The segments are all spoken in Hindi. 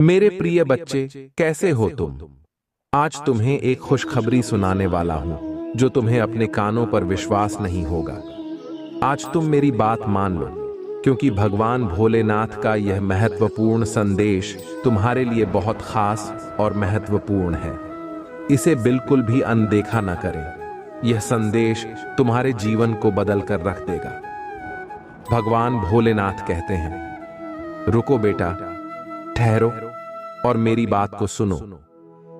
मेरे प्रिय बच्चे, कैसे हो तुम? आज तुम्हें एक खुशखबरी सुनाने वाला हूं, जो तुम्हें अपने कानों पर विश्वास नहीं होगा। आज तुम मेरी बात मान लो, क्योंकि भगवान भोलेनाथ का यह महत्वपूर्ण संदेश तुम्हारे लिए बहुत खास और महत्वपूर्ण है। इसे बिल्कुल भी अनदेखा न करें। यह संदेश तुम्हारे जीवन को बदल कर रख देगा। भगवान भोलेनाथ कहते हैं, रुको बेटा, ठहरो और मेरी बात को सुनो,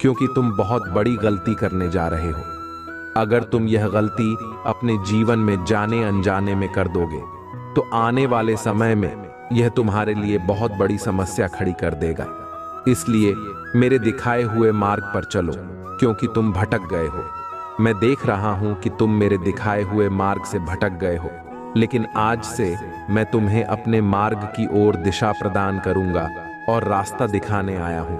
क्योंकि तुम बहुत बड़ी गलती करने जा रहे हो। अगर तुम यह गलती अपने जीवन में जाने अनजाने में कर दोगे, तो आने वाले समय में यह तुम्हारे लिए बहुत बड़ी समस्या खड़ी कर देगा। इसलिए मेरे दिखाए हुए मार्ग पर चलो, क्योंकि तुम भटक गए हो। मैं देख रहा हूं कि तुम मेरे दिखाए हुए मार्ग से भटक गए हो, लेकिन आज से मैं तुम्हें अपने मार्ग की ओर दिशा प्रदान करूंगा और रास्ता दिखाने आया हूं।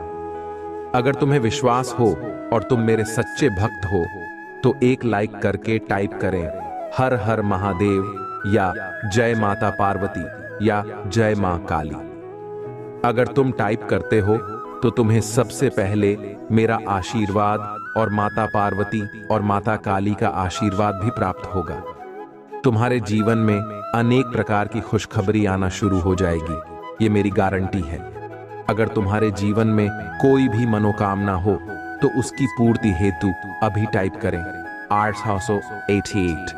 अगर तुम्हें विश्वास हो और तुम मेरे सच्चे भक्त हो, तो एक लाइक करके टाइप करें हर हर महादेव या जय माता पार्वती या जय मां काली। अगर तुम टाइप करते हो तो तुम्हें सबसे पहले मेरा आशीर्वाद और माता पार्वती और माता काली का आशीर्वाद भी प्राप्त होगा। तुम्हारे जीवन में अनेक प्रकार की खुशखबरी आना शुरू हो जाएगी, ये मेरी गारंटी है। अगर तुम्हारे जीवन में कोई भी मनोकामना हो, तो उसकी पूर्ति हेतु अभी टाइप करें 888।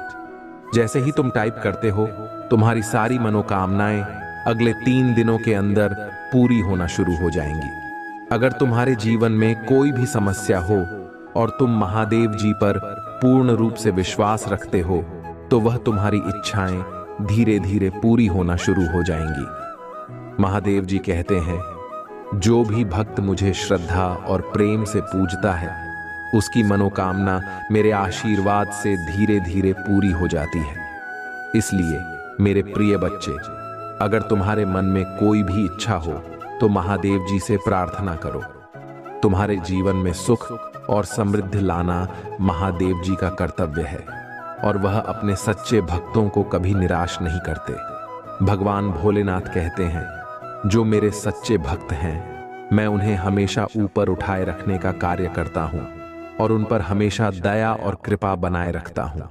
जैसे ही तुम टाइप करते हो, तुम्हारी सारी मनोकामनाएं अगले 3 दिनों के अंदर पूरी होना शुरू हो जाएंगी। अगर तुम्हारे जीवन में कोई भी समस्या हो और तुम महादेव जी पर पूर्ण रूप से विश्वास रखते हो, तो वह तुम्हारी इच्छाएं धीरे धीरे पूरी होना शुरू हो जाएंगी। महादेव जी कहते हैं, जो भी भक्त मुझे श्रद्धा और प्रेम से पूजता है, उसकी मनोकामना मेरे आशीर्वाद से धीरे धीरे पूरी हो जाती है। इसलिए मेरे प्रिय बच्चे, अगर तुम्हारे मन में कोई भी इच्छा हो, तो महादेव जी से प्रार्थना करो। तुम्हारे जीवन में सुख और समृद्धि लाना महादेव जी का कर्तव्य है, और वह अपने सच्चे भक्तों को कभी निराश नहीं करते। भगवान भोलेनाथ कहते हैं, जो मेरे सच्चे भक्त हैं, मैं उन्हें हमेशा ऊपर उठाए रखने का कार्य करता हूं और उन पर हमेशा दया और कृपा बनाए रखता हूं।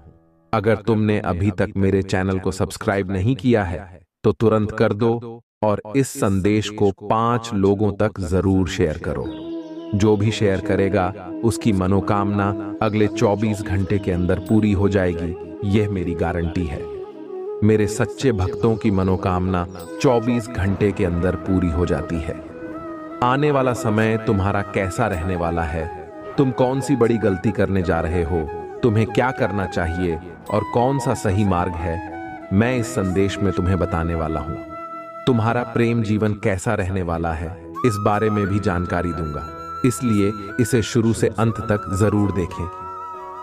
अगर तुमने अभी तक मेरे चैनल को सब्सक्राइब नहीं किया है, तो तुरंत कर दो और इस संदेश को 5 लोगों तक जरूर शेयर करो। जो भी शेयर करेगा, उसकी मनोकामना अगले 24 घंटे के अंदर पूरी हो जाएगी, यह मेरी गारंटी है। मेरे सच्चे भक्तों की मनोकामना 24 घंटे के अंदर पूरी हो जाती है। आने वाला समय तुम्हारा कैसा रहने वाला है, तुम कौन सी बड़ी गलती करने जा रहे हो, तुम्हें क्या करना चाहिए और कौन सा सही मार्ग है, मैं इस संदेश में तुम्हें बताने वाला हूं। तुम्हारा प्रेम जीवन कैसा रहने वाला है, इस बारे में भी जानकारी दूंगा, इसलिए इसे शुरू से अंत तक जरूर देखें।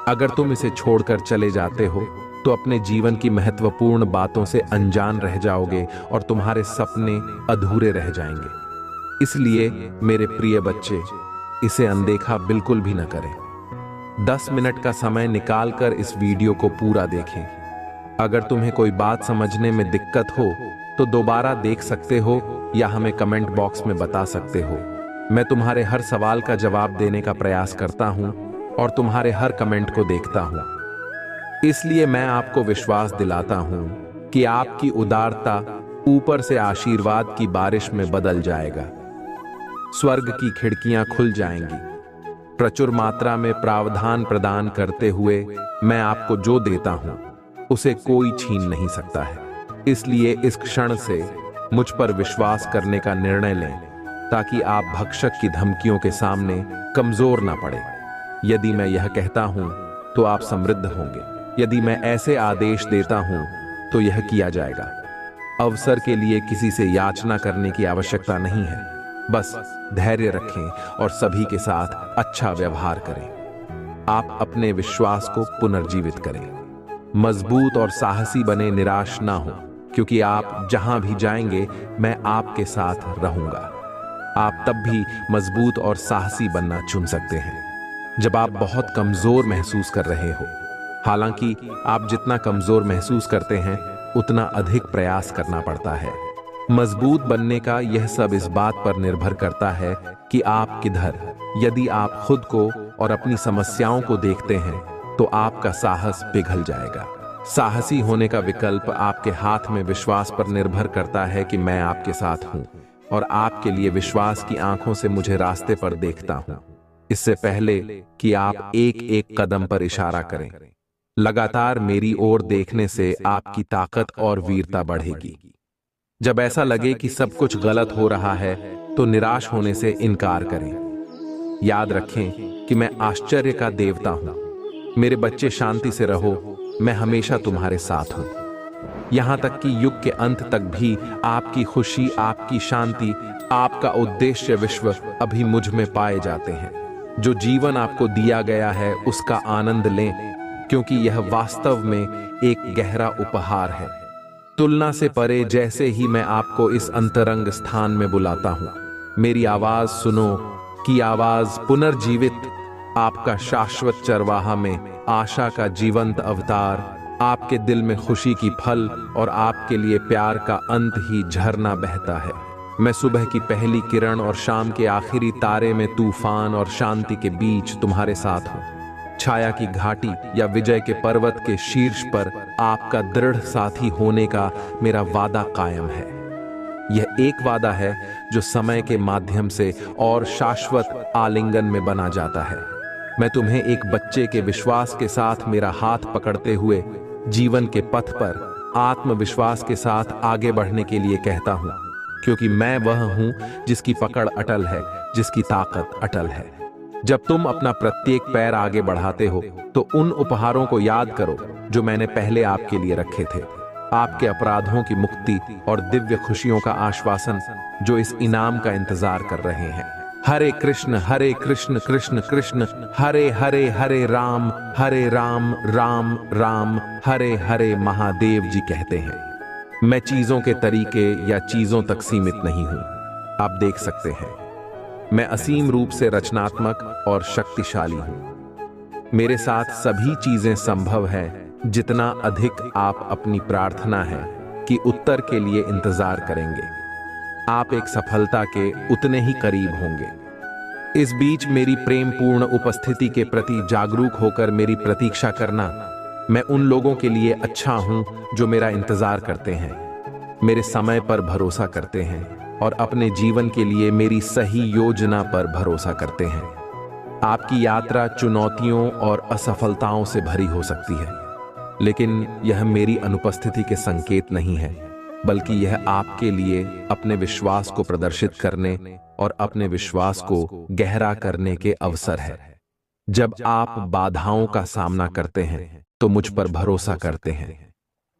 अगर तुम इसे छोड़कर चले जाते हो, तो अपने जीवन की महत्वपूर्ण बातों से अनजान रह जाओगे और तुम्हारे सपने अधूरे रह जाएंगे। इसलिए मेरे प्रिय बच्चे, इसे अनदेखा बिल्कुल भी न करें। 10 मिनट का समय निकालकर इस वीडियो को पूरा देखें। अगर तुम्हें कोई बात समझने में दिक्कत हो, तो दोबारा देख सकते हो या हमें कमेंट बॉक्स में बता सकते हो। मैं तुम्हारे हर सवाल का जवाब देने का प्रयास करता हूं और तुम्हारे हर कमेंट को देखता हूं। इसलिए मैं आपको विश्वास दिलाता हूं कि आपकी उदारता ऊपर से आशीर्वाद की बारिश में बदल जाएगा। स्वर्ग की खिड़कियां खुल जाएंगी। प्रचुर मात्रा में प्रावधान प्रदान करते हुए मैं आपको जो देता हूं, उसे कोई छीन नहीं सकता है। इसलिए इस क्षण से मुझ पर विश्वास करने का निर्णय लें, ताकि आप भक्षक की धमकियों के सामने कमजोर ना पड़े। यदि मैं यह कहता हूं, तो आप समृद्ध होंगे। यदि मैं ऐसे आदेश देता हूं, तो यह किया जाएगा। अवसर के लिए किसी से याचना करने की आवश्यकता नहीं है। बस धैर्य रखें और सभी के साथ अच्छा व्यवहार करें। आप अपने विश्वास को पुनर्जीवित करें। मजबूत और साहसी बने, निराश ना हो, क्योंकि आप जहां भी जाएंगे, मैं आपके साथ रहूंगा। आप तब भी मजबूत और साहसी बनना चुन सकते हैं, जब आप बहुत कमजोर महसूस कर रहे हो। हालांकि आप जितना कमजोर महसूस करते हैं, उतना अधिक प्रयास करना पड़ता है। मजबूत बनने का यह सब इस बात पर निर्भर करता है कि आप किधर। यदि आप खुद को और अपनी समस्याओं को देखते हैं तो आपका साहस पिघल जाएगा। साहसी होने का विकल्प आपके हाथ में विश्वास पर निर्भर करता है कि मैं आपके साथ हूं और आपके लिए विश्वास की आंखों से मुझे रास्ते पर देखता हूं। इससे पहले कि आप एक एक कदम पर इशारा करें, लगातार मेरी ओर देखने से आपकी ताकत और वीरता बढ़ेगी। जब ऐसा लगे कि सब कुछ गलत हो रहा है तो निराश होने से इनकार करें। याद रखें कि मैं आश्चर्य का देवता हूं। मेरे बच्चे, शांति से रहो, मैं हमेशा तुम्हारे साथ हूं। यहां तक कि युग के अंत तक भी आपकी खुशी, आपकी शांति, आपका उद्देश्य विश्व अभी मुझ में पाए जाते हैं। जो जीवन आपको दिया गया है उसका आनंद लें, क्योंकि यह वास्तव में एक गहरा उपहार है। तुलना से परे जैसे ही मैं आपको इस अंतरंग स्थान में बुलाता हूं, मेरी आवाज सुनो कि आवाज पुनर्जीवित, आपका शाश्वत चरवाहा में आशा का जीवंत अवतार, आपके दिल में खुशी की फल और आपके लिए प्यार का अंत ही झरना बहता है। मैं सुबह की पहली किरण और शाम के आखिरी तारे में तूफान और शांति के बीच तुम्हारे साथ हूं। छाया की घाटी या विजय के पर्वत के शीर्ष पर आपका दृढ़ साथी होने का मेरा वादा कायम है। यह एक वादा है जो समय के माध्यम से और शाश्वत आलिंगन में बना जाता है। मैं तुम्हें एक बच्चे के विश्वास के साथ मेरा हाथ पकड़ते हुए जीवन के पथ पर आत्मविश्वास के साथ आगे बढ़ने के लिए कहता हूं, क्योंकि मैं वह हूं जिसकी पकड़ अटल है, जिसकी ताकत अटल है। जब तुम अपना प्रत्येक पैर आगे बढ़ाते हो तो उन उपहारों को याद करो जो मैंने पहले आपके लिए रखे थे। आपके अपराधों की मुक्ति और दिव्य खुशियों का आश्वासन जो इस इनाम का इंतजार कर रहे हैं। हरे कृष्ण कृष्ण कृष्ण हरे हरे, हरे राम राम राम हरे हरे। महादेव जी कहते हैं, मैं चीजों के तरीके या चीजों तक सीमित नहीं हूं। आप देख सकते हैं, मैं असीम रूप से रचनात्मक और शक्तिशाली हूं। मेरे साथ सभी चीजें संभव है, जितना अधिक आप अपनी प्रार्थना है कि उत्तर के लिए इंतजार करेंगे, आप एक सफलता के उतने ही करीब होंगे। इस बीच मेरी प्रेमपूर्ण उपस्थिति के प्रति जागरूक होकर मेरी प्रतीक्षा करना। मैं उन लोगों के लिए अच्छा हूं जो मेरा इंतजार करते हैं, मेरे समय पर भरोसा करते हैं और अपने जीवन के लिए मेरी सही योजना पर भरोसा करते हैं। आपकी यात्रा चुनौतियों और असफलताओं से भरी हो सकती है, लेकिन यह मेरी अनुपस्थिति के संकेत नहीं है, बल्कि यह आपके लिए अपने विश्वास को प्रदर्शित करने और अपने विश्वास को गहरा करने के अवसर है। जब आप बाधाओं का सामना करते हैं तो मुझ पर भरोसा करते हैं,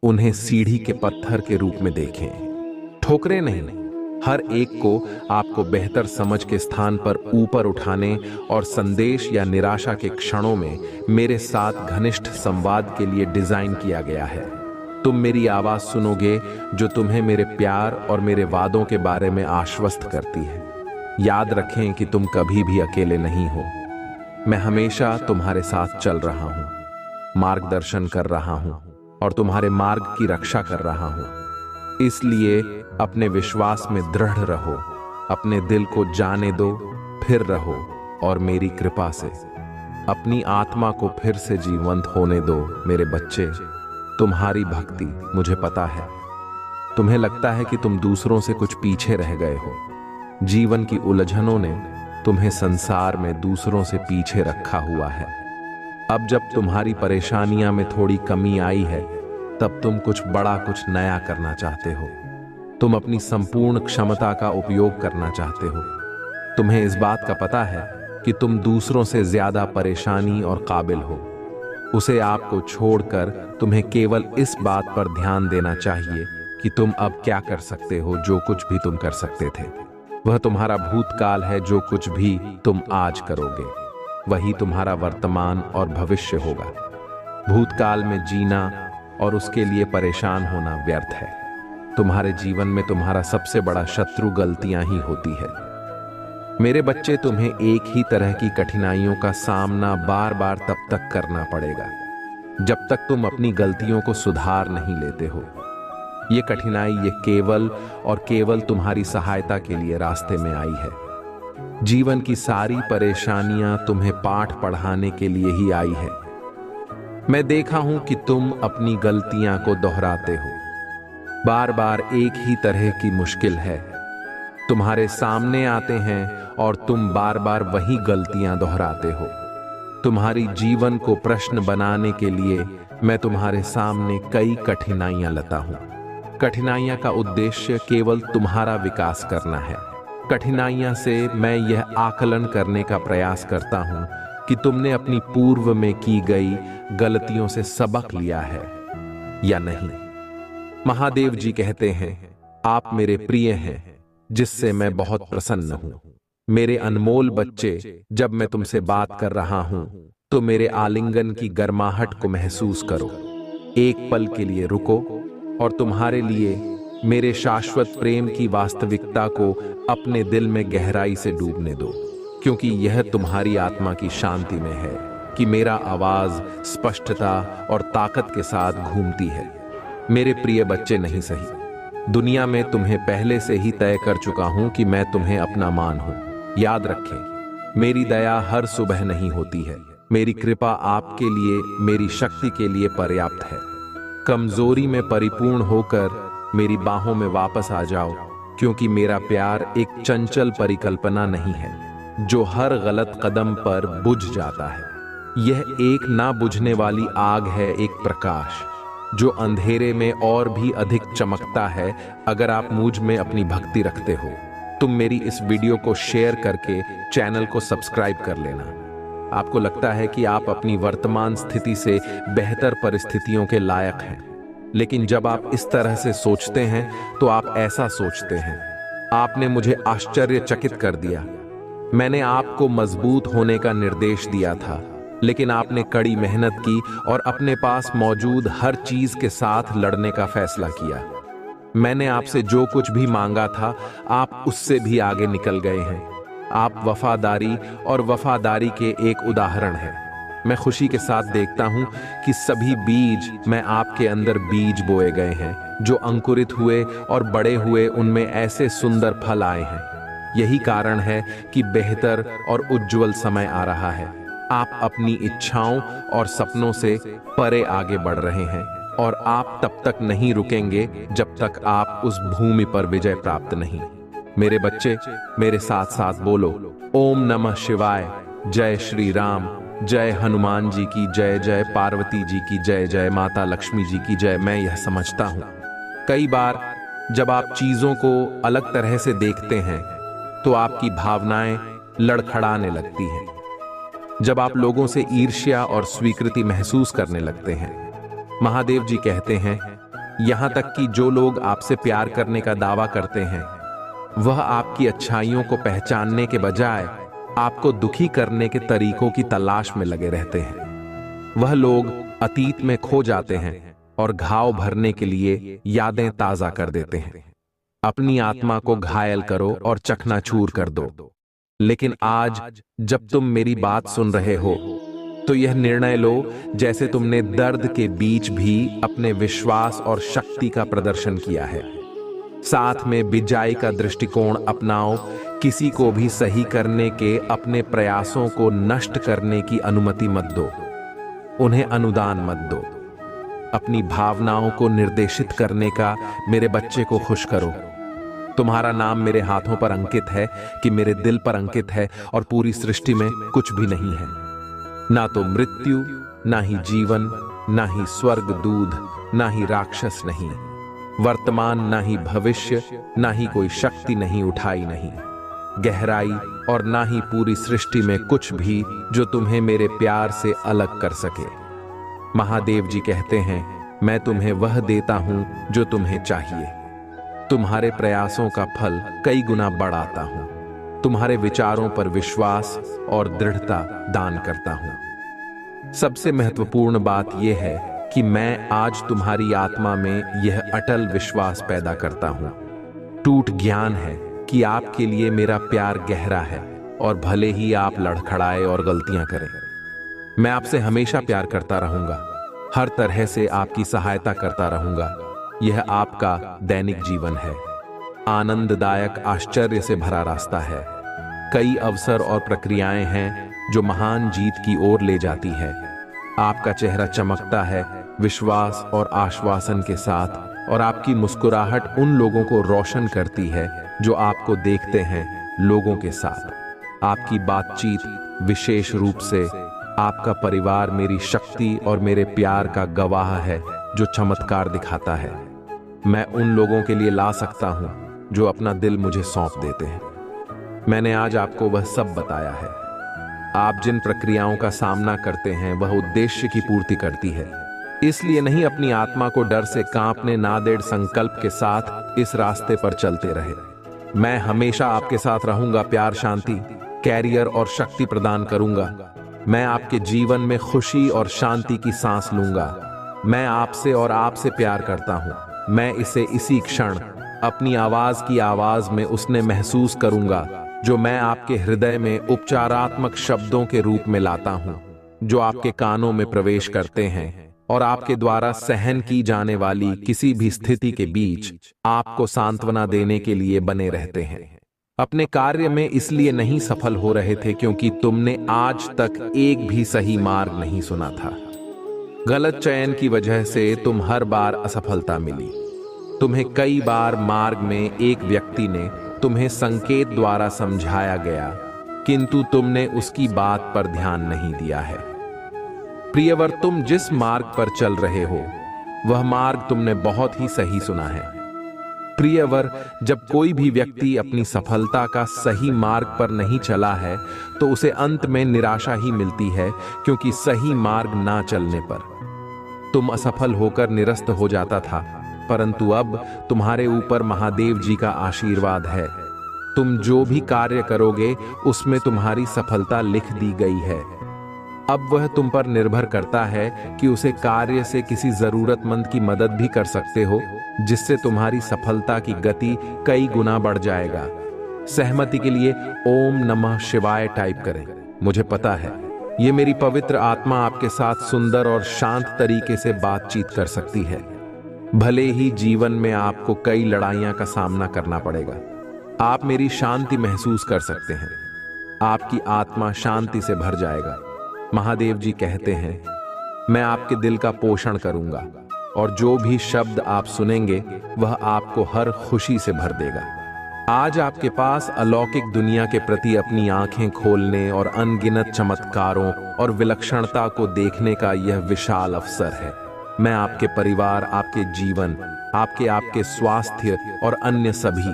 उन्हें सीढ़ी के पत्थर के रूप में देखें, ठोकरें नहीं। हर एक को आपको बेहतर समझ के स्थान पर ऊपर उठाने और संदेश या निराशा के क्षणों में मेरे साथ घनिष्ठ संवाद के लिए डिजाइन किया गया है। तुम मेरी आवाज सुनोगे जो तुम्हें मेरे प्यार और मेरे वादों के बारे में आश्वस्त करती है। याद रखें कि तुम कभी भी अकेले नहीं हो। मैं हमेशा तुम्हारे साथ चल रहा हूं, मार्गदर्शन कर रहा हूं और तुम्हारे मार्ग की रक्षा कर रहा हूं। इसलिए अपने विश्वास में दृढ़ रहो, अपने दिल को जाने दो, फिर रहो और मेरी कृपा से अपनी आत्मा को फिर से जीवंत होने दो। मेरे बच्चे, तुम्हारी भक्ति, मुझे पता है तुम्हें लगता है कि तुम दूसरों से कुछ पीछे रह गए हो। जीवन की उलझनों ने तुम्हें संसार में दूसरों से पीछे रखा हुआ है। अब जब तुम्हारी परेशानियां में थोड़ी कमी आई है, तब तुम कुछ बड़ा, कुछ नया करना चाहते हो। तुम अपनी संपूर्ण क्षमता का उपयोग करना चाहते हो। तुम्हें इस बात का पता है कि तुम दूसरों से ज्यादा परेशानी और काबिल हो। उसे आपको छोड़कर तुम्हें केवल इस बात पर ध्यान देना चाहिए कि तुम अब क्या कर सकते हो। जो कुछ भी तुम कर सकते थे वह तुम्हारा भूतकाल है। जो कुछ भी तुम आज करोगे वही तुम्हारा वर्तमान और भविष्य होगा। भूतकाल में जीना और उसके लिए परेशान होना व्यर्थ है। तुम्हारे जीवन में तुम्हारा सबसे बड़ा शत्रु गलतियां ही होती है। मेरे बच्चे, तुम्हें एक ही तरह की कठिनाइयों का सामना बार बार तब तक करना पड़ेगा जब तक तुम अपनी गलतियों को सुधार नहीं लेते हो। ये कठिनाई ये केवल और केवल तुम्हारी सहायता के लिए रास्ते में आई है। जीवन की सारी परेशानियां तुम्हें पाठ पढ़ाने के लिए ही आई है। मैं देखा हूं कि तुम अपनी गलतियां को दोहराते हो। बार बार एक ही तरह की मुश्किल है तुम्हारे सामने आते हैं और तुम बार बार वही गलतियां दोहराते हो। तुम्हारी जीवन को प्रश्न बनाने के लिए मैं तुम्हारे सामने कई कठिनाइयां लाता हूं। कठिनाइयां का उद्देश्य केवल तुम्हारा विकास करना है। कठिनाइयां से मैं यह आकलन करने का प्रयास करता हूं कि तुमने अपनी पूर्व में की गई गलतियों से सबक लिया है या नहीं। महादेव जी कहते हैं, आप मेरे प्रिय हैं जिससे मैं बहुत प्रसन्न हूं। मेरे अनमोल बच्चे, जब मैं तुमसे बात कर रहा हूं तो मेरे आलिंगन की गर्माहट को महसूस करो। एक पल के लिए रुको और तुम्हारे लिए मेरे शाश्वत प्रेम की वास्तविकता को अपने दिल में गहराई से डूबने दो, क्योंकि यह तुम्हारी आत्मा की शांति में है कि मेरा आवाज स्पष्टता और ताकत के साथ घूमती है। मेरे प्रिय बच्चे, नहीं सही, दुनिया में तुम्हें पहले से ही तय कर चुका हूं कि मैं तुम्हें अपना मान हूं। याद रखें, मेरी दया हर सुबह नहीं होती है। मेरी कृपा आपके लिए, मेरी शक्ति के लिए पर्याप्त है। कमजोरी में परिपूर्ण होकर मेरी बाहों में वापस आ जाओ, क्योंकि मेरा प्यार एक चंचल परिकल्पना नहीं है जो हर गलत कदम पर बुझ जाता है। यह एक ना बुझने वाली आग है, एक प्रकाश जो अंधेरे में और भी अधिक चमकता है अगर आप मुझ में अपनी भक्ति रखते हो। तुम मेरी इस वीडियो को शेयर करके चैनल को सब्सक्राइब कर लेना। आपको लगता है कि आप अपनी वर्तमान स्थिति से बेहतर परिस्थितियों के लायक हैं, लेकिन जब आप इस तरह से सोचते हैं तो आप ऐसा सोचते हैं। आपने मुझे आश्चर्यचकित कर दिया। मैंने आपको मजबूत होने का निर्देश दिया था, लेकिन आपने कड़ी मेहनत की और अपने पास मौजूद हर चीज के साथ लड़ने का फैसला किया। मैंने आपसे जो कुछ भी मांगा था, आप उससे भी आगे निकल गए हैं। आप वफादारी और वफादारी के एक उदाहरण हैं। मैं खुशी के साथ देखता हूं कि सभी बीज मैं आपके अंदर बीज बोए गए हैं, जो अंकुरित हुए और बड़े हुए, उनमें ऐसे सुंदर फल आए हैं। यही कारण है कि बेहतर और उज्जवल समय आ रहा है। आप अपनी इच्छाओं और सपनों से परे आगे बढ़ रहे हैं और आप तब तक नहीं रुकेंगे जब तक आप उस भूमि पर विजय प्राप्त नहीं। मेरे बच्चे, मेरे साथ साथ बोलो, ओम नमः शिवाय, जय श्री राम, जय हनुमान जी की जय, जय पार्वती जी की जय, जय माता लक्ष्मी जी की जय। मैं यह समझता हूं, कई बार जब आप चीजों को अलग तरह से देखते हैं तो आपकी भावनाएं लड़खड़ाने लगती हैं। जब आप लोगों से ईर्ष्या और स्वीकृति महसूस करने लगते हैं। महादेव जी कहते हैं, यहां तक कि जो लोग आपसे प्यार करने का दावा करते हैं, वह आपकी अच्छाइयों को पहचानने के बजाय आपको दुखी करने के तरीकों की तलाश में लगे रहते हैं। वह लोग अतीत में खो जाते हैं और घाव भरने के लिए यादें ताजा कर देते हैं। अपनी आत्मा को घायल करो और चकनाचूर कर दो। लेकिन आज जब तुम मेरी बात सुन रहे हो तो यह निर्णय लो जैसे तुमने दर्द के बीच भी अपने विश्वास और शक्ति का प्रदर्शन किया है। साथ में बिजाई का दृष्टिकोण अपनाओ। किसी को भी सही करने के अपने प्रयासों को नष्ट करने की अनुमति मत दो। उन्हें अनुदान मत दो। अपनी भावनाओं को निर्देशित करने का मेरे बच्चे को खुश करो। तुम्हारा नाम मेरे हाथों पर अंकित है कि मेरे दिल पर अंकित है और पूरी सृष्टि में कुछ भी नहीं है, ना तो मृत्यु, ना ही जीवन, ना ही स्वर्ग दूध, ना ही राक्षस नहीं, वर्तमान ना ही भविष्य, ना ही कोई शक्ति नहीं, उठाई नहीं, गहराई और ना ही पूरी सृष्टि में कुछ भी जो तुम्हें मेरे प्यार से अलग कर सके। महादेव जी कहते हैं, मैं तुम्हें वह देता हूं जो तुम्हें चाहिए। तुम्हारे प्रयासों का फल कई गुना बढ़ाता हूं। तुम्हारे विचारों पर विश्वास और दृढ़ता दान करता हूं। सबसे महत्वपूर्ण बात यह है कि मैं आज तुम्हारी आत्मा में यह अटल विश्वास पैदा करता हूं। टूट ज्ञान है कि आपके लिए मेरा प्यार गहरा है और भले ही आप लड़खड़ाए और गलतियां करें, मैं आपसे हमेशा प्यार करता रहूंगा। हर तरह से आपकी सहायता करता रहूंगा। यह आपका दैनिक जीवन है, आनंददायक आश्चर्य से भरा रास्ता है। कई अवसर और प्रक्रियाएं हैं जो महान जीत की ओर ले जाती है। आपका चेहरा चमकता है विश्वास और आश्वासन के साथ, और आपकी मुस्कुराहट उन लोगों को रोशन करती है जो आपको देखते हैं। लोगों के साथ आपकी बातचीत, विशेष रूप से आपका परिवार, मेरी शक्ति और मेरे प्यार का गवाह है जो चमत्कार दिखाता है। मैं उन लोगों के लिए ला सकता हूं जो अपना दिल मुझे सौंप देते हैं। मैंने आज आपको वह सब बताया है। आप जिन प्रक्रियाओं का सामना करते हैं वह उद्देश्य की पूर्ति करती है। इसलिए नहीं अपनी आत्मा को डर से कांपने ना दे, संकल्प के साथ इस रास्ते पर चलते रहे। मैं हमेशा आपके साथ रहूंगा, प्यार, शांति, कैरियर और शक्ति प्रदान करूंगा। मैं आपके जीवन में खुशी और शांति की सांस लूंगा। मैं आपसे और आपसे प्यार करता हूं। मैं इसे इसी क्षण अपनी आवाज की आवाज में उसने महसूस करूंगा जो मैं आपके हृदय में उपचारात्मक शब्दों के रूप में लाता हूं, जो आपके कानों में प्रवेश करते हैं और आपके द्वारा सहन की जाने वाली किसी भी स्थिति के बीच आपको सांत्वना देने के लिए बने रहते हैं। अपने कार्य में इसलिए नहीं सफल हो रहे थे क्योंकि तुमने आज तक एक भी सही मार्ग नहीं सुना था। गलत चयन की वजह से तुम हर बार असफलता मिली। तुम्हें कई बार मार्ग में एक व्यक्ति ने तुम्हें संकेत द्वारा समझाया गया, किंतु तुमने उसकी बात पर ध्यान नहीं दिया है। प्रियवर, तुम जिस मार्ग पर चल रहे हो वह मार्ग तुमने बहुत ही सही सुना है। प्रियवर, जब कोई भी व्यक्ति अपनी सफलता का सही मार्ग पर नहीं चला है तो उसे अंत में निराशा ही मिलती है, क्योंकि सही मार्ग ना चलने पर तुम असफल होकर निरस्त हो जाता था। परंतु अब तुम्हारे ऊपर महादेव जी का आशीर्वाद है। तुम जो भी कार्य करोगे उसमें तुम्हारी सफलता लिख दी गई है। अब वह तुम पर निर्भर करता है कि उसे कार्य से किसी जरूरतमंद की मदद भी कर सकते हो, जिससे तुम्हारी सफलता की गति कई गुना बढ़ जाएगा। सहमति के लिए ओम नमः शिवाय टाइप करें। मुझे पता है ये मेरी पवित्र आत्मा आपके साथ सुंदर और शांत तरीके से बातचीत कर सकती है। भले ही जीवन में आपको कई लड़ाइयां का सामना करना पड़ेगा, आप मेरी शांति महसूस कर सकते हैं। आपकी आत्मा शांति से भर जाएगा। महादेव जी कहते हैं, मैं आपके दिल का पोषण करूंगा और जो भी शब्द आप सुनेंगे वह आपको हर खुशी से भर देगा। आज आपके पास अलौकिक दुनिया के प्रति अपनी आंखें खोलने और अनगिनत चमत्कारों और विलक्षणता को देखने का यह विशाल अवसर है। मैं आपके परिवार, आपके जीवन, आपके स्वास्थ्य और अन्य सभी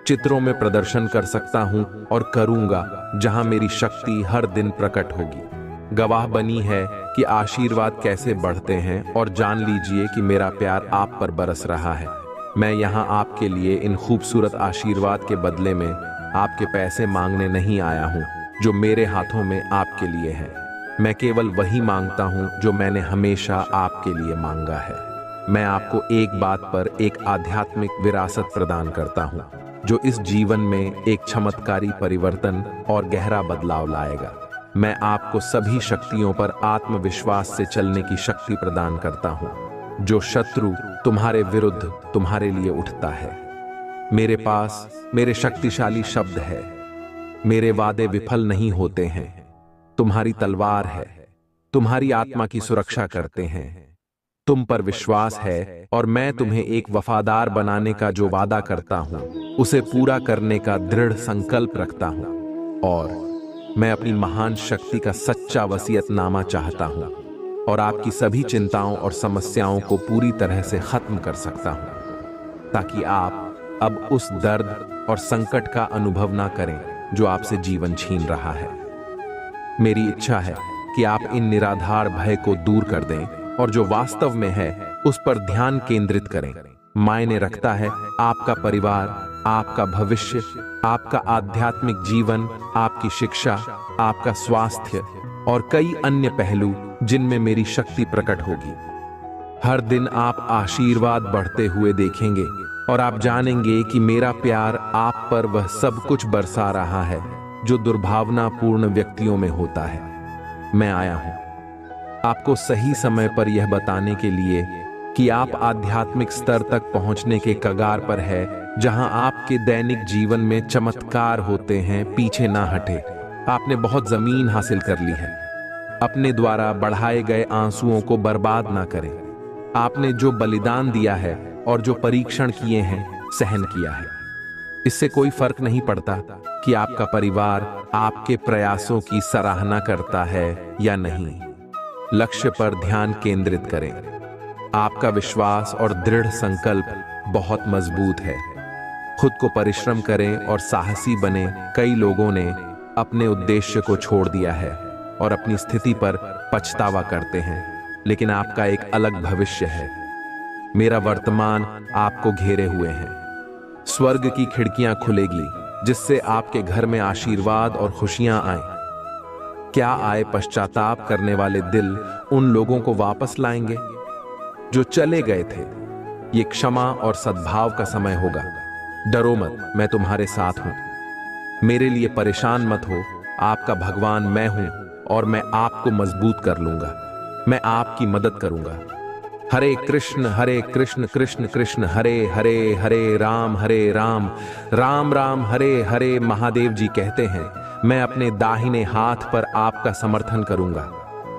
चित्रों में प्रदर्शन कर सकता हूं और करूंगा जहां मेरी शक्ति हर दिन प्रकट होगी। गवाह बनी है कि आशीर्वाद कैसे बढ़ते हैं, और जान लीजिए कि मेरा प्यार आप पर बरस रहा है। मैं यहाँ आपके लिए इन खूबसूरत आशीर्वाद के बदले में आपके पैसे मांगने नहीं आया हूँ जो मेरे हाथों में आपके लिए है। मैं केवल वही मांगता हूँ जो मैंने हमेशा आपके लिए मांगा है। मैं आपको एक बात पर एक आध्यात्मिक विरासत प्रदान करता हूँ जो इस जीवन में एक चमत्कारी परिवर्तन और गहरा बदलाव लाएगा। मैं आपको सभी शक्तियों पर आत्मविश्वास से चलने की शक्ति प्रदान करता हूँ। जो शत्रु तुम्हारे विरुद्ध तुम्हारे लिए उठता है, मेरे पास मेरे शक्तिशाली शब्द है। मेरे वादे विफल नहीं होते हैं। तुम्हारी तलवार है, तुम्हारी आत्मा की सुरक्षा करते हैं। तुम पर विश्वास है और मैं तुम्हें एक वफादार बनाने का जो वादा करता हूं उसे पूरा करने का दृढ़ संकल्प रखता हूं। और मैं अपनी महान शक्ति का सच्चा वसीयतनामा चाहता हूं और आपकी सभी चिंताओं और समस्याओं को पूरी तरह से खत्म कर सकता हूं, ताकि आप अब उस दर्द और संकट का अनुभव ना करें जो आपसे जीवन छीन रहा है। मेरी इच्छा है कि आप इन निराधार भय को दूर कर दें और जो वास्तव में है उस पर ध्यान केंद्रित करें। मायने रखता है आपका परिवार, आपका भविष्य, आपका आध्यात्मिक जीवन, आपकी शिक्षा, आपका स्वास्थ्य और कई अन्य पहलू जिनमें मेरी शक्ति प्रकट होगी। हर दिन आप आशीर्वाद बढ़ते हुए देखेंगे और आप जानेंगे कि मेरा प्यार आप पर वह सब कुछ बरसा रहा है जो दुर्भावनापूर्ण व्यक्तियों में होता है। मैं आया हूं आपको सही समय पर यह बताने के लिए कि आप आध्यात्मिक स्तर तक पहुंचने के कगार पर है, जहां आपके दैनिक जीवन में चमत्कार होते हैं। पीछे ना हटे, आपने बहुत जमीन हासिल कर ली है। अपने द्वारा बढ़ाए गए आंसुओं को बर्बाद ना करें। आपने जो बलिदान दिया है और जो परीक्षण किए हैं, सहन किया है। इससे कोई फर्क नहीं पड़ता कि आपका परिवार आपके प्रयासों की सराहना करता है या नहीं। लक्ष्य पर ध्यान केंद्रित करें। आपका विश्वास और दृढ़ संकल्प बहुत मजबूत है। खुद को परिश्रम करें और साहसी बने। कई लोगों ने अपने उद्देश्य को छोड़ दिया है और अपनी स्थिति पर पछतावा करते हैं, लेकिन आपका एक अलग भविष्य है। मेरा वर्तमान आपको घेरे हुए है। स्वर्ग की खिड़कियां खुलेगी, जिससे आपके घर में आशीर्वाद और खुशियां आए। क्या आए पश्चाताप करने वाले दिल उन लोगों को वापस लाएंगे जो चले गए थे। ये क्षमा और सद्भाव का समय होगा। डरो मत, मैं तुम्हारे साथ हूं। मेरे लिए परेशान मत हो। आपका भगवान मैं हूं और मैं आपको मजबूत कर लूंगा। मैं आपकी मदद करूंगा। हरे कृष्ण कृष्ण कृष्ण हरे हरे, हरे राम राम राम हरे हरे। महादेव जी कहते हैं, मैं अपने दाहिने हाथ पर आपका समर्थन करूंगा।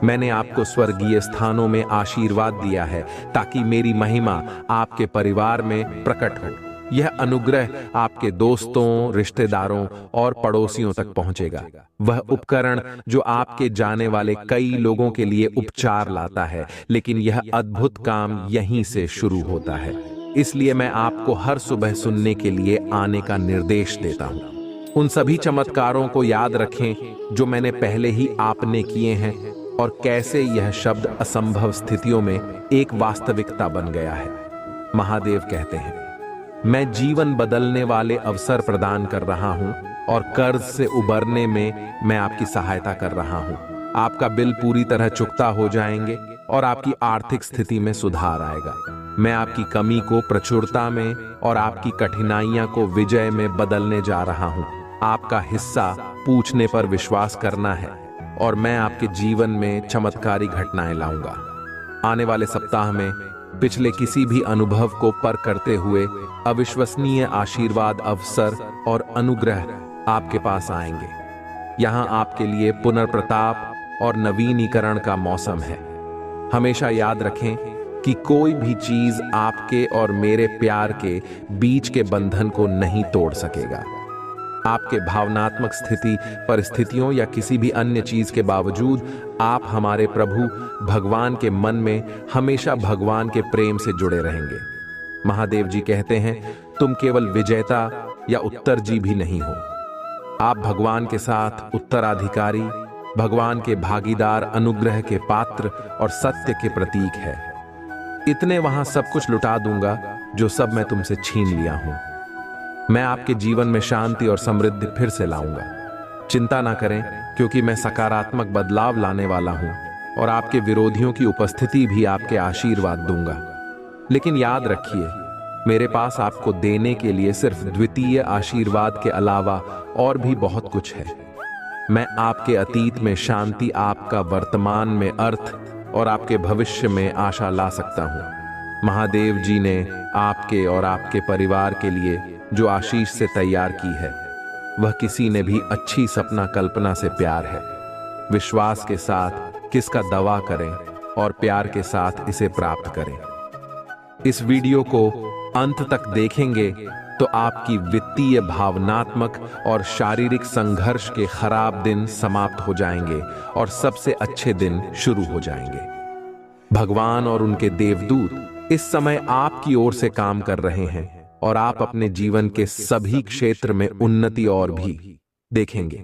मैंने आपको स्वर्गीय स्थानों में आशीर्वाद दिया है, ताकि मेरी महिमा आपके परिवार में प्रकट हो। यह अनुग्रह आपके दोस्तों, रिश्तेदारों और पड़ोसियों तक पहुंचेगा। वह उपकरण जो आपके जाने वाले कई लोगों के लिए उपचार लाता है, लेकिन यह अद्भुत काम यहीं से शुरू होता है। इसलिए मैं आपको हर सुबह सुनने के लिए आने का निर्देश देता हूं। उन सभी चमत्कारों को याद रखें जो मैंने पहले ही आपने किए हैं, और कैसे यह शब्द असंभव स्थितियों में एक वास्तविकता बन गया है। महादेव कहते हैं, मैं जीवन बदलने वाले अवसर प्रदान कर रहा हूं और कर्ज से उबरने में मैं आपकी सहायता कर रहा हूं। आपका बिल पूरी तरह चुकता हो जाएंगे और आपकी आर्थिक स्थिति में सुधार आएगा। मैं आपकी कमी को प्रचुरता में और आपकी कठिनाइयां को विजय में बदलने जा रहा हूं। आपका हिस्सा पूछने पर विश्वास करना है और मैं आपके जीवन में चमत्कारी घटनाएं लाऊंगा। आने वाले सप्ताह में पिछले किसी भी अनुभव को पर करते हुए अविश्वसनीय आशीर्वाद, अवसर और अनुग्रह आपके पास आएंगे। यहां आपके लिए पुनर्प्रताप और नवीनीकरण का मौसम है। हमेशा याद रखें कि कोई भी चीज आपके और मेरे प्यार के बीच के बंधन को नहीं तोड़ सकेगा। आपके भावनात्मक स्थिति, परिस्थितियों या किसी भी अन्य चीज के बावजूद आप हमारे प्रभु भगवान के मन में हमेशा भगवान के प्रेम से जुड़े रहेंगे। महादेव जी कहते हैं, तुम केवल विजेता या उत्तरजी भी नहीं हो। आप भगवान के साथ उत्तराधिकारी, भगवान के भागीदार, अनुग्रह के पात्र और सत्य के प्रतीक है। इतने वहां सब कुछ लुटा दूंगा जो सब मैं तुमसे छीन लिया हूं। मैं आपके जीवन में शांति और समृद्धि फिर से लाऊंगा। चिंता ना करें, क्योंकि मैं सकारात्मक बदलाव लाने वाला हूं और आपके विरोधियों की उपस्थिति भी आपके आशीर्वाद दूंगा। लेकिन याद रखिए, मेरे पास आपको देने के लिए सिर्फ द्वितीय आशीर्वाद के अलावा और भी बहुत कुछ है। मैं आपके अतीत में शांति, आपका वर्तमान में अर्थ और आपके भविष्य में आशा ला सकता हूं। महादेव जी ने आपके और आपके परिवार के लिए जो आशीष से तैयार की है, वह किसी ने भी अच्छी सपना कल्पना से प्यार है। विश्वास के साथ किसका दावा करें और प्यार के साथ इसे प्राप्त करें। इस वीडियो को अंत तक देखेंगे तो आपकी वित्तीय, भावनात्मक और शारीरिक संघर्ष के खराब दिन समाप्त हो जाएंगे और सबसे अच्छे दिन शुरू हो जाएंगे। भगवान और उनके देवदूत इस समय आपकी ओर से काम कर रहे हैं और आप अपने जीवन के सभी क्षेत्र में उन्नति और भी देखेंगे।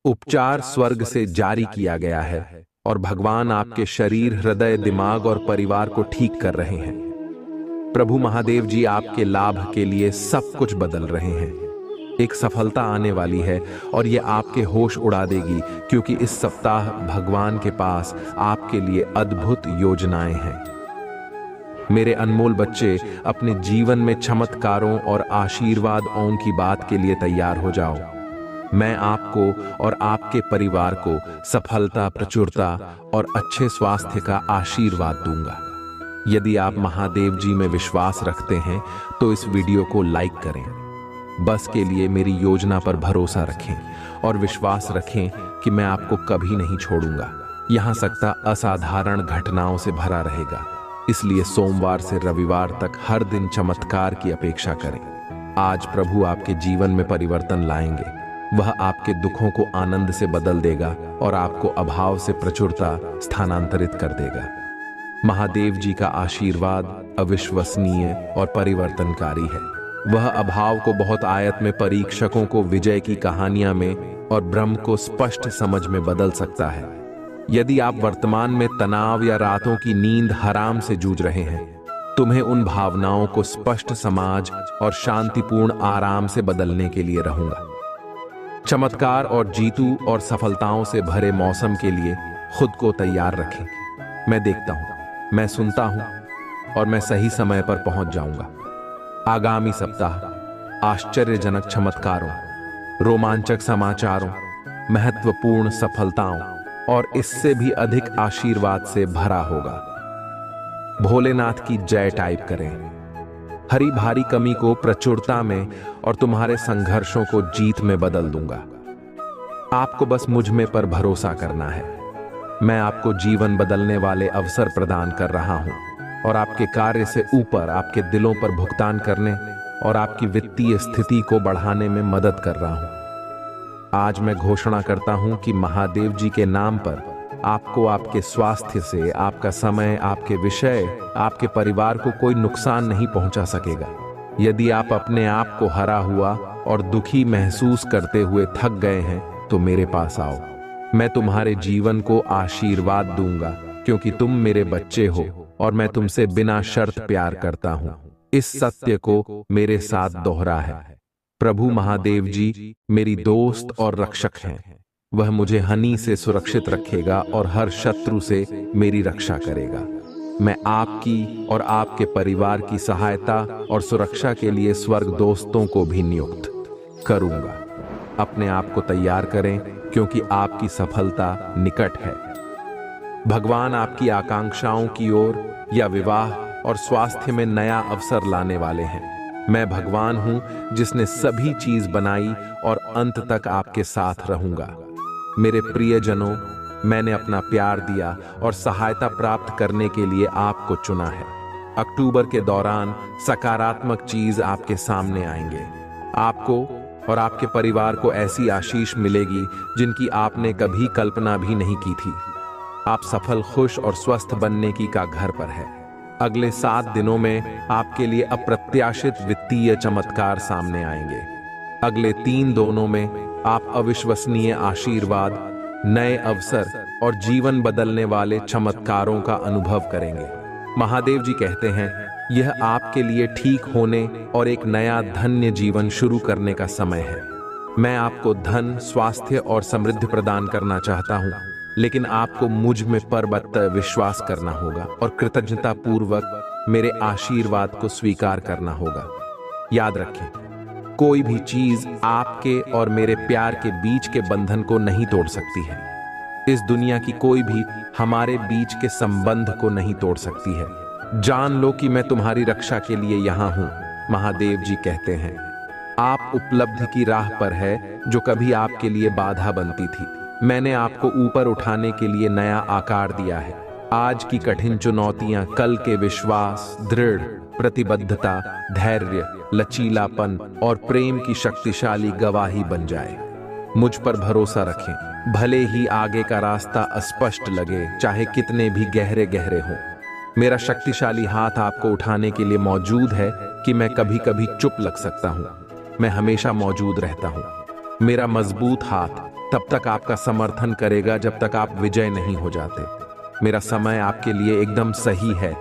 उपचार स्वर्ग से जारी किया गया है और भगवान आपके शरीर, हृदय, दिमाग और परिवार को ठीक कर रहे हैं। प्रभु महादेव जी आपके लाभ के लिए सब कुछ बदल रहे हैं। एक सफलता आने वाली है और यह आपके होश उड़ा देगी, क्योंकि इस सप्ताह भगवान के पास आपके लिए अद्भुत योजनाएं हैं। मेरे अनमोल बच्चे, अपने जीवन में चमत्कारों और आशीर्वादों की बात के लिए तैयार हो जाओ। मैं आपको और आपके परिवार को सफलता, प्रचुरता और अच्छे स्वास्थ्य का आशीर्वाद दूंगा। यदि आप महादेव जी में विश्वास रखते हैं तो इस वीडियो को लाइक करें। बस के लिए मेरी योजना पर भरोसा रखें और विश्वास रखें कि मैं आपको कभी नहीं छोड़ूंगा। यहाँ सकता असाधारण घटनाओं से भरा रहेगा, इसलिए सोमवार से रविवार तक हर दिन चमत्कार की अपेक्षा करें। आज प्रभु आपके जीवन में परिवर्तन लाएंगे। वह आपके दुखों को आनंद से बदल देगा और आपको अभाव से प्रचुरता स्थानांतरित कर देगा। महादेव जी का आशीर्वाद अविश्वसनीय और परिवर्तनकारी है। वह अभाव को बहुत आयत में, परीक्षकों को विजय की कहानियां में और ब्रह्म को स्पष्ट समझ में बदल सकता है। यदि आप वर्तमान में तनाव या रातों की नींद हराम से जूझ रहे हैं, तुम्हें उन भावनाओं को स्पष्ट समाज और शांतिपूर्ण आराम से बदलने के लिए रहूंगा। चमत्कार और जीतू और सफलताओं से भरे मौसम के लिए खुद को तैयार रखें। मैं देखता हूं, मैं सुनता हूं और मैं सही समय पर पहुंच जाऊंगा। आगामी सप्ताह आश्चर्यजनक चमत्कारों, रोमांचक समाचारों, महत्वपूर्ण सफलताओं और इससे भी अधिक आशीर्वाद से भरा होगा। भोलेनाथ की जय टाइप करें। हरी भारी कमी को प्रचुरता में और तुम्हारे संघर्षों को जीत में बदल दूंगा। आपको बस मुझ में पर भरोसा करना है। मैं आपको जीवन बदलने वाले अवसर प्रदान कर रहा हूं और आपके कार्य से ऊपर आपके दिलों पर भुगतान करने और आपकी वित्तीय स्थिति को बढ़ाने में मदद कर रहा हूं। आज मैं घोषणा करता हूं कि महादेव जी के नाम पर आपको आपके स्वास्थ्य से, आपका समय, आपके विषय, आपके परिवार को कोई नुकसान नहीं पहुंचा सकेगा। यदि आप अपने आप को हरा हुआ और दुखी महसूस करते हुए थक गए हैं तो मेरे पास आओ। मैं तुम्हारे जीवन को आशीर्वाद दूंगा क्योंकि तुम मेरे बच्चे हो और मैं तुमसे बिना शर्त प्यार करता हूं। इस सत्य को मेरे साथ दोहरा है। प्रभु महादेव जी मेरी दोस्त और रक्षक हैं। वह मुझे हानि से सुरक्षित रखेगा और हर शत्रु से मेरी रक्षा करेगा। मैं आपकी और आपके परिवार की सहायता और सुरक्षा के लिए स्वर्ग दोस्तों को भी नियुक्त करूंगा। अपने आप को तैयार करें क्योंकि आपकी सफलता निकट है। भगवान आपकी आकांक्षाओं की ओर या विवाह और स्वास्थ्य में नया अवसर लाने वाले हैं। मैं भगवान हूं जिसने सभी चीज बनाई और अंत तक आपके साथ रहूंगा। मेरे प्रियजनों, मैंने अपना प्यार दिया और सहायता प्राप्त करने के लिए आपको चुना है। अक्टूबर के दौरान सकारात्मक चीज आपके सामने आएंगे। आपको और आपके परिवार को ऐसी आशीष मिलेगी जिनकी आपने कभी कल्पना भी नहीं की थी। आप सफल, खुश और स्वस्थ बनने की का घर पर है। अगले 7 दिनों में आपके लिए अप्रत्याशित वित्तीय चमत्कार सामने आएंगे। अगले 3 दिनों में आप अविश्वसनीय आशीर्वाद, नए अवसर और जीवन बदलने वाले चमत्कारों का अनुभव करेंगे। महादेव जी कहते हैं, यह आपके लिए ठीक होने और एक नया धन्य जीवन शुरू करने का समय है। मैं आपको धन, स्वास्थ्य और समृद्धि प्रदान करना चाहता हूं, लेकिन आपको मुझ में परबत्त विश्वास करना होगा और कृतज्ञता पूर्वक मेरे आशीर्वाद को स्वीकार करना होगा। याद रखें, कोई भी चीज आपके और मेरे प्यार के बीच के बंधन को नहीं तोड़ सकती है। इस दुनिया की कोई भी हमारे बीच के संबंध को नहीं तोड़ सकती है। जान लो कि मैं तुम्हारी रक्षा के लिए यहां हूं। महादेव जी कहते हैं, आप उपलब्धि की राह पर है जो कभी आपके लिए बाधा बनती थी। मैंने आपको ऊपर उठाने के लिए नया आकार दिया है। आज की कठिन चुनौतियां कल के विश्वास, दृढ़ प्रतिबद्धता, धैर्य, लचीलापन और प्रेम की शक्तिशाली गवाही बन जाए। मुझ पर भरोसा रखें, भले ही आगे का रास्ता अस्पष्ट लगे, चाहे कितने भी गहरे गहरे हों। मेरा शक्तिशाली हाथ आपको उठाने के लिए मौजूद है कि मैं कभी कभी चुप लग सकता हूं। मैं हमेशा मौजूद रहता हूं। मेरा मजबूत हाथ तब तक आपका समर्थन करेगा जब तक आप विजय नहीं हो जाते। मेरा समय आपके लिए एकदम सही है।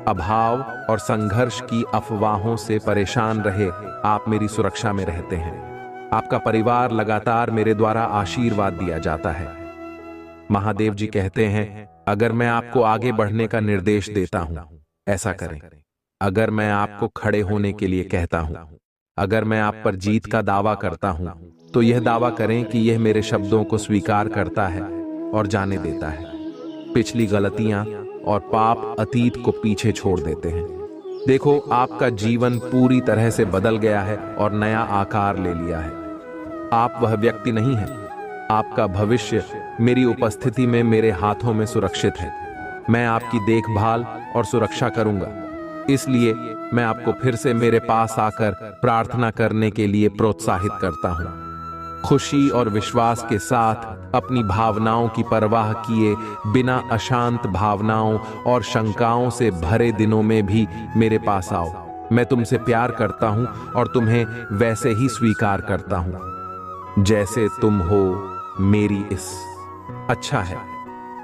अभाव और संघर्ष की अफवाहों से परेशान रहे आप मेरी सुरक्षा में रहते हैं। आपका परिवार लगातार मेरे द्वारा आशीर्वाद दिया जाता है। महादेव जी कहते हैं, अगर मैं आपको आगे बढ़ने का निर्देश देता हूं, ऐसा करें। अगर मैं आपको खड़े होने के लिए कहता हूं, अगर मैं आप पर जीत का दावा करता हूं, तो यह दावा करें कि यह मेरे शब्दों को स्वीकार करता है और जाने देता है। पिछली गलतियां और पाप अतीत को पीछे छोड़ देते हैं। देखो, आपका जीवन पूरी तरह से बदल गया है और नया आकार ले लिया है। आप वह व्यक्ति नहीं हैं। आपका भविष्य मेरी उपस्थिति में मेरे हाथों में सुरक्षित है। मैं आपकी देखभाल और सुरक्षा करूंगा। इसलिए मैं आपको फिर से मेरे पास आकर प्रार्थना करने के लिए प्रोत्साहित करता हूं। खुशी और विश्वास के साथ अपनी भावनाओं की परवाह किए बिना अशांत भावनाओं और शंकाओं से भरे दिनों में भी मेरे पास आओ। मैं तुमसे प्यार करता हूं और तुम्हें वैसे ही स्वीकार करता हूं जैसे तुम हो। मेरी इस अच्छा है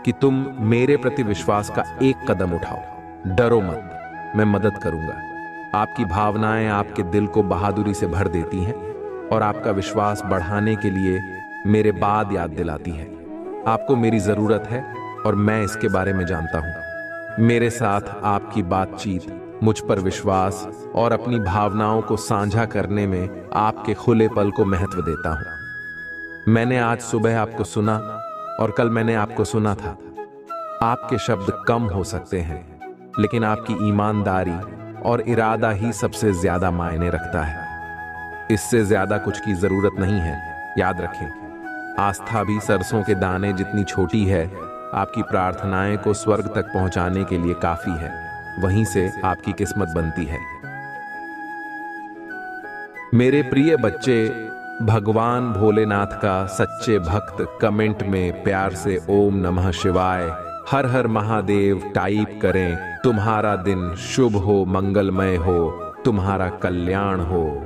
कि तुम मेरे प्रति विश्वास का एक कदम उठाओ। डरो मत, मैं मदद करूंगा। आपकी भावनाएं आपके दिल को बहादुरी से भर देती हैं और आपका विश्वास बढ़ाने के लिए मेरे बाद याद दिलाती है। आपको मेरी जरूरत है और मैं इसके बारे में जानता हूं। मेरे साथ आपकी बातचीत मुझ पर विश्वास और अपनी भावनाओं को साझा करने में आपके खुले पल को महत्व देता हूं। मैंने आज सुबह आपको सुना और कल मैंने आपको सुना था। आपके शब्द कम हो सकते हैं, लेकिन आपकी ईमानदारी और इरादा ही सबसे ज्यादा मायने रखता है। इससे ज्यादा कुछ की जरूरत नहीं है। याद रखें, आस्था भी सरसों के दाने जितनी छोटी है। आपकी प्रार्थनाएं को स्वर्ग तक पहुंचाने के लिए काफी है। वहीं से आपकी किस्मत बनती है। मेरे प्रिय बच्चे, भगवान भोलेनाथ का सच्चे भक्त कमेंट में प्यार से ओम नमः शिवाय, हर हर महादेव टाइप करें। तुम्हारा दिन शुभ हो, मंगलमय हो, तुम्हारा कल्याण हो।